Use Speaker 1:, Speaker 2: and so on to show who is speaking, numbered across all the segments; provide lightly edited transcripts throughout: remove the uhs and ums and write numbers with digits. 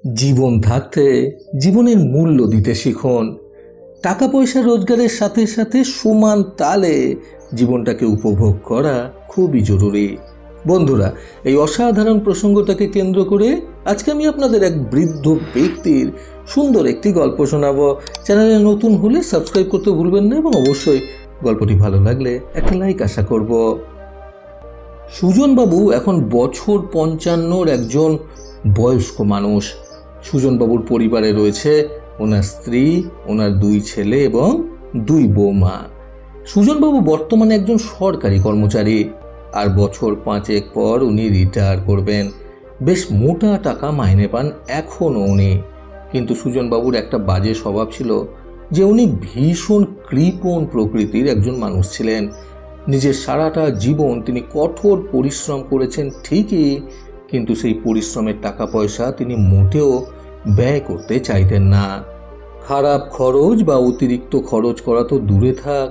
Speaker 1: জীবন থাকতে জীবনের মূল্য দিতে শিখুন। টাকা পয়সা রোজগারের সাথে সাথে সমান তালে জীবনটাকে উপভোগ করা খুবই জরুরি। বন্ধুরা, এই অসাধারণ প্রসঙ্গটাকে কেন্দ্র করে আজকে আমি আপনাদের এক বৃদ্ধ ব্যক্তির সুন্দর একটি গল্প শোনাবো। চ্যানেলে নতুন হলে সাবস্ক্রাইব করতে ভুলবেন না এবং অবশ্যই গল্পটি ভালো লাগলে একটা লাইক আশা করব। সুজনবাবু এখন বছর 55 একজন বয়স্ক মানুষ। সুজনবাবুর পরিবারে রয়েছে ওনার স্ত্রী, ওনার 2 ছেলে এবং 2 বৌমা। সুজনবাবু বর্তমানে একজন সরকারি কর্মচারী, আর বছর 5 পর উনি রিটায়ার করবেন। বেশ মোটা টাকা মাইনে পান এখনও উনি। কিন্তু সুজনবাবুর একটা বাজে স্বভাব ছিল যে উনি ভীষণ কৃপণ প্রকৃতির একজন মানুষ ছিলেন। নিজের সারাটা জীবন তিনি কঠোর পরিশ্রম করেছেন ঠিকই, কিন্তু সেই পরিশ্রমের টাকা পয়সা তিনি মোটেও ব্যয় করতে চাইতেন না। খারাপ খরচ বা অতিরিক্ত খরচ করা তো দূরে থাক,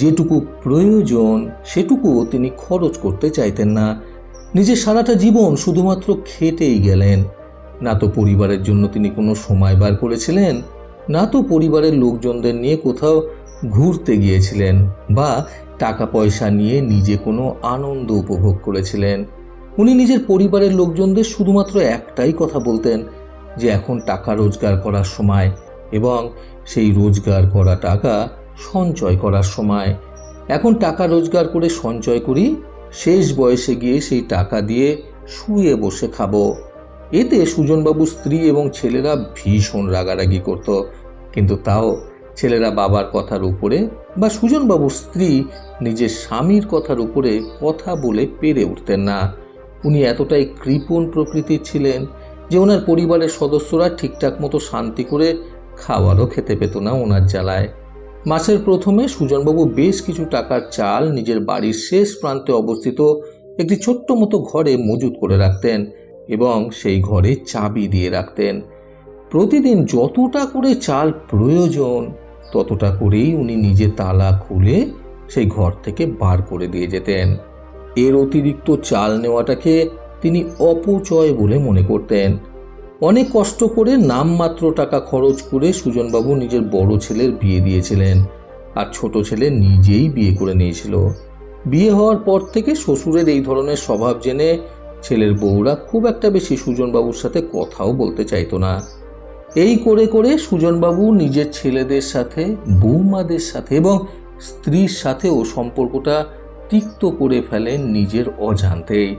Speaker 1: যেটুকু প্রয়োজন সেটুকুও তিনি খরচ করতে চাইতেন না। নিজের সারাটা জীবন শুধুমাত্র খেটেই গেলেন। না তো পরিবারের জন্য তিনি কোনো সময় বার করেছিলেন, না তো পরিবারের লোকজনদের নিয়ে কোথাও ঘুরতে গিয়েছিলেন বা টাকা পয়সা নিয়ে নিজে কোনো আনন্দ উপভোগ করেছিলেন। উনি নিজের পরিবারের লোকজনদের শুধুমাত্র একটাই কথা বলতেন যে এখন টাকা রোজগার করার সময় এবং সেই রোজগার করা টাকা সঞ্চয় করার সময়। এখন টাকা রোজগার করে সঞ্চয় করি, শেষ বয়সে গিয়ে সেই টাকা দিয়ে শুয়ে বসে খাবো। এতে সুজনবাবুর স্ত্রী এবং ছেলেরা ভীষণ রাগারাগি করত, কিন্তু তাও ছেলেরা বাবার কথার উপরে বা সুজনবাবুর স্ত্রী নিজের স্বামীর কথার উপরে কথা বলে পেরে উঠতেন না। উনি এতটাই কৃপণ প্রকৃতির ছিলেন যে ওনার পরিবারের সদস্যরা ঠিকঠাক মতো শান্তি করে খাবারও খেতে পেত না ওনার জ্বালায়। মাসের প্রথমে সুজনবাবু বেশ কিছু টাকার চাল নিজের বাড়ির শেষ প্রান্তে অবস্থিত একটি ছোট্ট মতো ঘরে মজুত করে রাখতেন এবং সেই ঘরে চাবি দিয়ে রাখতেন। প্রতিদিন যতটা করে চাল প্রয়োজন ততটা করেই উনি নিজে তালা খুলে সেই ঘর থেকে বার করে দিয়ে যেতেন। এর অতিরিক্ত চাল নেওয়াটাকে তিনি অপচয় বলে মনে করতেন। অনেক কষ্ট করে নামমাত্র টাকা খরচ করে সুজনবাবু নিজের বড় ছেলের বিয়ে দিয়েছিলেন, আর ছোট ছেলে নিজেই বিয়ে করে নিয়েছিল। বিয়ে হওয়ার পর থেকে শ্বশুরের এই ধরনের স্বভাব জেনে ছেলের বউরা খুব একটা বেশি সুজনবাবুর সাথে কথাও বলতে চাইতো না। এই করে করে সুজনবাবু নিজের ছেলেদের সাথে, বৌমাদের সাথে এবং স্ত্রীর সাথেও সম্পর্কটা তিক্ত করে ফেলেন নিজের অজান্তেই।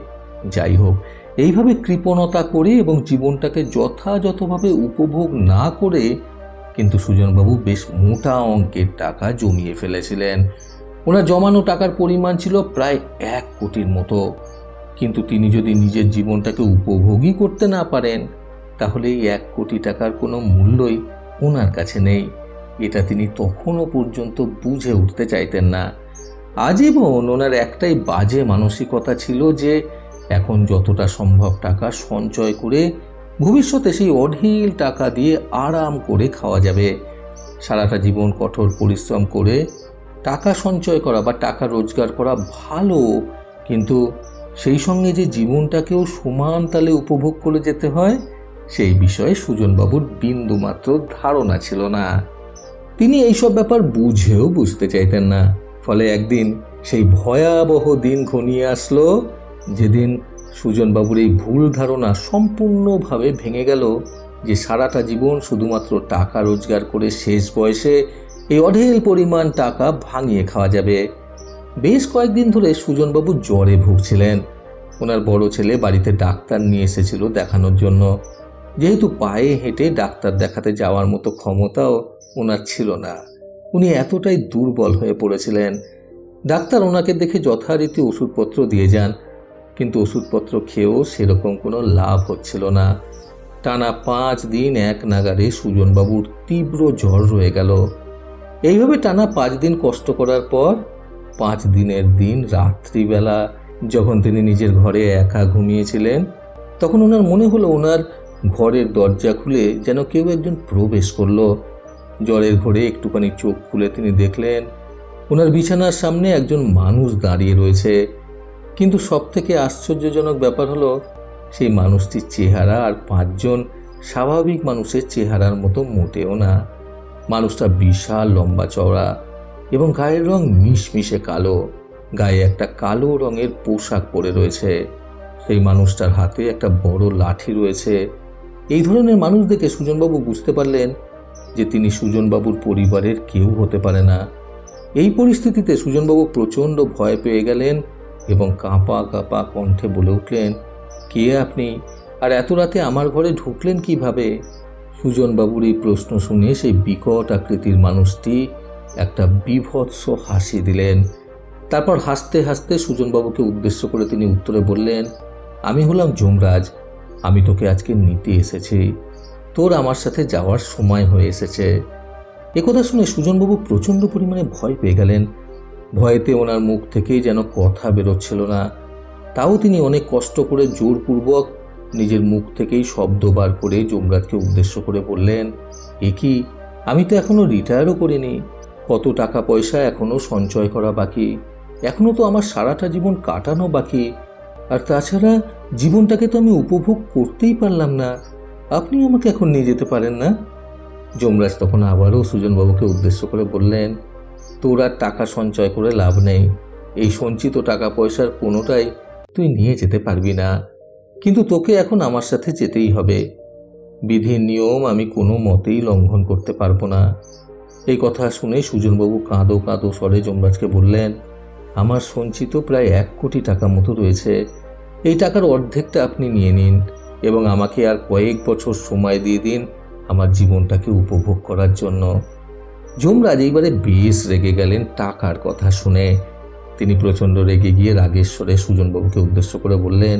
Speaker 1: যাই হোক, এইভাবে কৃপণতা করে এবং জীবনটাকে যথাযথভাবে উপভোগ না করে কিন্তু সুজনবাবু বেশ মোটা অঙ্কের টাকা জমিয়ে ফেলেছিলেন। ওনার জমানো টাকার পরিমাণ ছিল প্রায় 1 কোটির মতো। কিন্তু তিনি যদি নিজের জীবনটাকে উপভোগই করতে না পারেন, তাহলে এই 1 কোটি টাকার কোনো মূল্যই ওনার কাছে নেই। এটা তিনি তখনও পর্যন্ত বুঝে উঠতে চাইতেন না। আজীবন ওনার একটাই বাজে মানসিকতা ছিল যে এখন যতটা সম্ভব টাকা সঞ্চয় করে ভবিষ্যতে সেই অঢেল টাকা দিয়ে আরাম করে খাওয়া যাবে। সারাটা জীবন কঠোর পরিশ্রম করে টাকা সঞ্চয় করা বা টাকা রোজগার করা ভালো, কিন্তু সেই সঙ্গে যে জীবনটাকেও সমান তালে উপভোগ করে যেতে হয় সেই বিষয়ে সুজনবাবুর বিন্দুমাত্র ধারণা ছিল না। তিনি এইসব ব্যাপার বুঝেও বুঝতে চাইতেন না। ফলে একদিন সেই ভয়াবহ দিন ঘনিয়ে আসলো যেদিন সুজনবাবুর এই ভুল ধারণা সম্পূর্ণভাবে ভেঙে গেল যে সারাটা জীবন শুধুমাত্র টাকা রোজগার করে শেষ বয়সে এই অঢেল পরিমাণ টাকা ভাঙিয়ে খাওয়া যাবে। বেশ কয়েকদিন ধরে সুজনবাবু জ্বরে ভুগছিলেন। ওনার বড় ছেলে বাড়িতে ডাক্তার নিয়ে এসেছিল দেখানোর জন্য। যেহেতু পায়ে হেঁটে ডাক্তার দেখাতে যাওয়ার মতো ক্ষমতাও ওনার ছিল না, উনি এতটাই দুর্বল হয়ে পড়েছিলেন। ডাক্তার ওনাকে দেখে যথারীতি ওষুধপত্র দিয়ে যান, কিন্তু ওষুধপত্র খেয়েও সেরকম কোনো লাভ হচ্ছিল না। টানা 5 দিন এক নাগারে সুজনবাবুর তীব্র জ্বর রয়ে গেল। এইভাবে টানা 5 দিন কষ্ট করার পর 5 দিনের দিন রাত্রিবেলা যখন তিনি নিজের ঘরে একা ঘুমিয়েছিলেন, তখন ওনার মনে হলো ওনার ঘরের দরজা খুলে যেন কেউ একজন প্রবেশ করলো। জ্বরের ঘোরে একটুখানি চোখ খুলে তিনি দেখলেন ওনার বিছানার সামনে একজন মানুষ দাঁড়িয়ে রয়েছে। কিন্তু সব থেকে আশ্চর্যজনক ব্যাপার হলো সেই মানুষটির চেহারা আর 5 জন স্বাভাবিক মানুষের চেহারার মতো মোটেও না। মানুষটা বিশাল লম্বা চওড়া এবং গায়ের রং মিশমিশে কালো। গায়ে একটা কালো রঙের পোশাক পরে রয়েছে। সেই মানুষটার হাতে একটা বড় লাঠি রয়েছে। এই ধরনের মানুষ দেখে সুজনবাবু বুঝতে পারলেন যে তিনি সুজনবাবুর পরিবারের কেউ হতে পারে না। এই পরিস্থিতিতে সুজনবাবু প্রচণ্ড ভয় পেয়ে গেলেন এবং কাঁপা কাঁপা কণ্ঠে বলে উঠলেন, কে আপনি, আর এত রাতে আমার ঘরে ঢুকলেন কিভাবে? সুজনবাবুর এই প্রশ্ন শুনে সেই বিকট আকৃতির মানুষটি একটা বীভৎস হাসি দিলেন। তারপর হাসতে হাসতে সুজনবাবুকে উদ্দেশ্য করে তিনি উত্তরে বললেন, আমি হলাম যমরাজ। আমি তোকে আজকে নিতে এসেছি। তোর আমার সাথে যাওয়ার সময় হয়ে এসেছে। একথা শুনে সুজনবাবু প্রচণ্ড পরিমাণে ভয় পেয়ে গেলেন। ভয়েতে ওনার মুখ থেকেই যেন কথা বেরোচ্ছিল না। তাও তিনি অনেক কষ্ট করে জোরপূর্বক নিজের মুখ থেকেই শব্দ বার করে যমরাজকে উদ্দেশ্য করে বললেন, এ কি, আমি তো এখনো রিটায়ারও করিনি। কত টাকা পয়সা এখনো সঞ্চয় করা বাকি, এখনো তো আমার সারাটা জীবন কাটানো বাকি। আর তাছাড়া জীবনটাকে তো আমি উপভোগ করতেই পারলাম না। আপনি আমাকে এখন নিয়ে যেতে পারেন না? যমরাজ তখন আবারও সুজনবাবুকে উদ্দেশ্য করে বললেন, তোর আর টাকা সঞ্চয় করে লাভ নেই। এই সঞ্চিত টাকা পয়সার কোনোটাই তুই নিয়ে যেতে পারবি না। কিন্তু তোকে এখন আমার সাথে যেতেই হবে। বিধির নিয়ম আমি কোনো মতেই লঙ্ঘন করতে পারবো না। এই কথা শুনে সুজনবাবু কাঁদো কাঁদো স্বরে যমরাজকে বললেন, আমার সঞ্চিত প্রায় 1 কোটি টাকা মতো রয়েছে। এই টাকার অর্ধেকটা আপনি নিয়ে নিন এবং আমাকে আর কয়েক বছর সময় দিয়ে দিন আমার জীবনটাকে উপভোগ করার জন্য। যমরাজ এইবারে বেশ রেগে গেলেন টাকার কথা শুনে। তিনি প্রচণ্ড রেগে গিয়ে রাগেশ্বরে সুজনবাবুকে উদ্দেশ্য করে বললেন,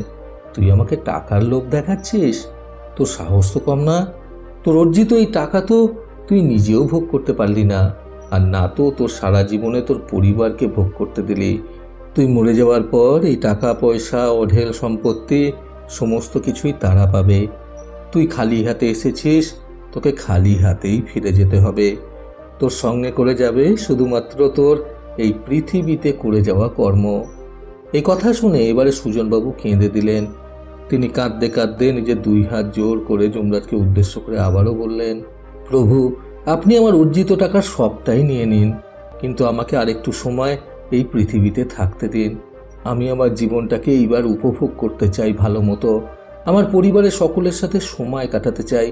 Speaker 1: তুই আমাকে টাকার লোভ দেখাচ্ছিস? তোর সাহস তো কম না। তোর অর্জিত এই টাকা তো তুই নিজেও ভোগ করতে পারলি না, আর না তো তোর সারা জীবনে তোর পরিবারকে ভোগ করতে দিলি। তুই মরে যাওয়ার পর এই টাকা পয়সা, অঢেল সম্পত্তি সমস্ত কিছুই তারা পাবে। তুই খালি হাতে এসেছিস, তোকে খালি হাতেই ফিরে যেতে হবে। তোর সঙ্গে করে যাবে শুধুমাত্র তোর এই পৃথিবীতে করে যাওয়া কর্ম। এই কথা শুনে এবারে সুজনবাবু কেঁদে দিলেন। তিনি কাঁদতে কাঁদতে নিজের 2 হাত জোর করে যমরাজকে উদ্দেশ্য করে আবারও বললেন, প্রভু, আপনি আমার অর্জিত টাকার সবটাই নিয়ে নিন, কিন্তু আমাকে আরেকটু সময় এই পৃথিবীতে থাকতে দিন। আমি আমার জীবনটাকে এইবার উপভোগ করতে চাই ভালো মতো। আমার পরিবারের সকলের সাথে সময় কাটাতে চাই,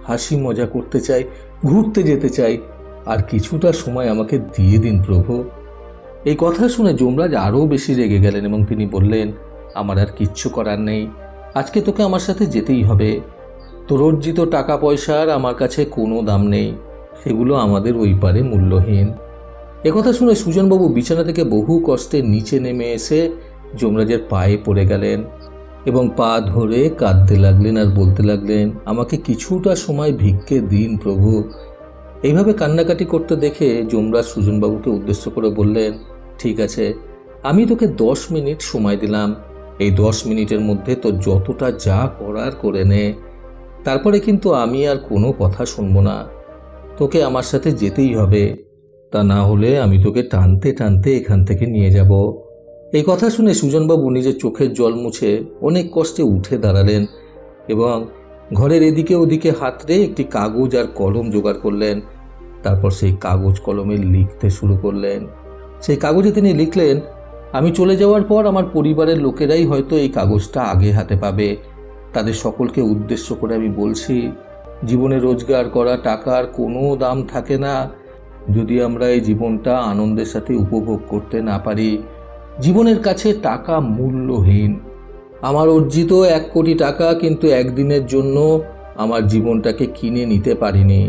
Speaker 1: হাসি মজা করতে চাই, ঘুরতে যেতে চাই। আর কিছুটা সময় আমাকে দিয়ে দিন প্রভু। এই কথা শুনে যমরাজ আরও বেশি রেগে গেলেন এবং তিনি বললেন, আমার আর কিচ্ছু করার নেই। আজকে তোকে আমার সাথে যেতেই হবে। তোর অর্জিত টাকা পয়সার আমার কাছে কোনো দাম নেই। সেগুলো আমাদের ওই পারে মূল্যহীন। একথা শুনে সুজনবাবু বিছানা থেকে বহু কষ্টে নিচে নেমে এসে যমরাজের পায়ে পড়ে গেলেন এবং পা ধরে কাঁদতে লাগলেন আর বলতে লাগলেন, আমাকে কিছুটা সময় ভিক্ষে দিন প্রভু। এইভাবে কান্নাকাটি করতে দেখে যমরাজ সুজনবাবুকে উদ্দেশ্য করে বললেন, ঠিক আছে, আমি তোকে 10 মিনিট সময় দিলাম। এই 10 মিনিটের মধ্যে তোর যতটা যা করার করে নে। তারপরে কিন্তু আমি আর কোনো কথা শুনবো না। তোকে আমার সাথে যেতেই হবে, তা না হলে আমি তোকে টানতে টানতে এখান থেকে নিয়ে যাব। এই কথা শুনে সুজনবাবু নিজের চোখের জল মুছে অনেক কষ্টে উঠে দাঁড়ালেন এবং ঘরের এদিকে ওদিকে হাতড়ে একটি কাগজ আর কলম জোগাড় করলেন। তারপর সেই কাগজ কলমে লিখতে শুরু করলেন। সেই কাগজে তিনি লিখলেন, আমি চলে যাওয়ার পর আমার পরিবারের লোকেরাই হয়তো এই কাগজটা আগে হাতে পাবে। তাদের সকলকে উদ্দেশ্য করে আমি বলছি, জীবনে রোজগার করা টাকার কোনো দাম থাকে না যদি আমরা এই জীবনটা আনন্দের সাথে উপভোগ করতে না পারি। জীবনের কাছে টাকা মূল্যহীন। আমার অর্জিত 1 কোটি টাকা কিন্তু একদিনের জন্য আমার জীবনটাকে কিনে নিতে পারিনি।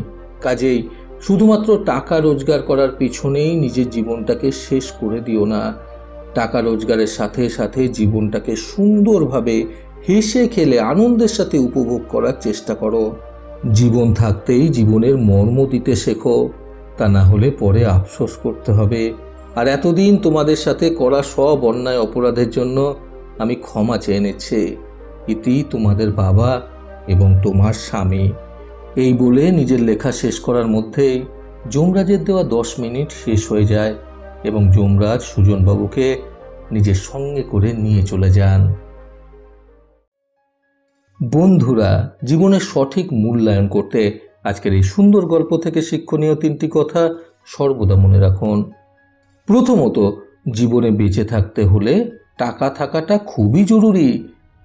Speaker 1: কাজেই শুধুমাত্র টাকা রোজগার করার পিছনেই নিজের জীবনটাকে শেষ করে দিও না। টাকা রোজগারের সাথে সাথে জীবনটাকে সুন্দরভাবে হেসে খেলে আনন্দের সাথে উপভোগ করার চেষ্টা করো। জীবন থাকতেই জীবনের মর্ম দিতে শেখো, তা না হলে পরে আফসোস করতে হবে। আর এতদিন তোমাদের সাথে করা সব অন্যায় অপরাধের জন্য আমি ক্ষমা চেয়ে নিচ্ছি। ইতি তোমাদের বাবা এবং তোমার স্বামী। এই বলে নিজের লেখা শেষ করার মধ্যেই যমরাজের দেওয়া 10 মিনিট শেষ হয়ে যায় এবং যমরাজ সুজনবাবুকে নিজের সঙ্গে করে নিয়ে চলে যান। বন্ধুরা, জীবনের সঠিক মূল্যায়ন করতে আজকের এই সুন্দর গল্প থেকে শিক্ষণীয় 3টি কথা সর্বদা মনে রাখুন। প্রথমত, জীবনে বেঁচে থাকতে হলে টাকা থাকাটা খুবই জরুরি,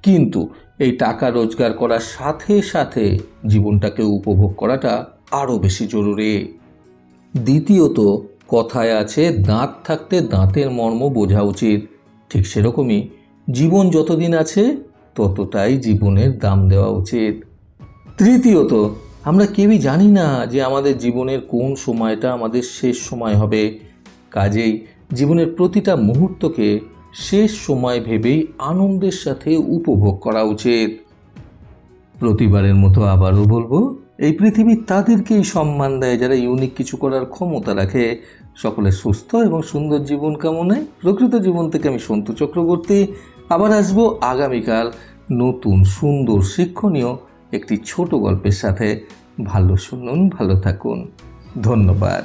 Speaker 1: কিন্তু এই টাকা রোজগার করার সাথে সাথে জীবনটাকে উপভোগ করাটা আরও বেশি জরুরি। দ্বিতীয়ত, কথায় আছে দাঁত থাকতে দাঁতের মর্ম বোঝা উচিত। ঠিক সেরকমই জীবন যতদিন আছে ততটাই জীবনের দাম দেওয়া উচিত। তৃতীয়ত, আমরা কেউই জানি না যে আমাদের জীবনের কোন সময়টা আমাদের শেষ সময় হবে, কাজেই জীবনের প্রতিটা মুহূর্তকে শেষ সময় ভেবেই আনন্দের সাথে উপভোগ করা উচিত। প্রতিবারের মতো আবারও বলবো, এই পৃথিবী তাদেরকেই সম্মান দেয় যারা ইউনিক কিছু করার ক্ষমতা রাখে। সকলের সুস্থ এবং সুন্দর জীবন কামনায় প্রকৃত জীবন থেকে আমি সন্তু চক্রবর্তী আবার আসবো আগামীকাল নতুন সুন্দর শিক্ষণীয় একটি ছোট গল্পের সাথে। ভালো শুনুন, ভালো থাকুন। ধন্যবাদ।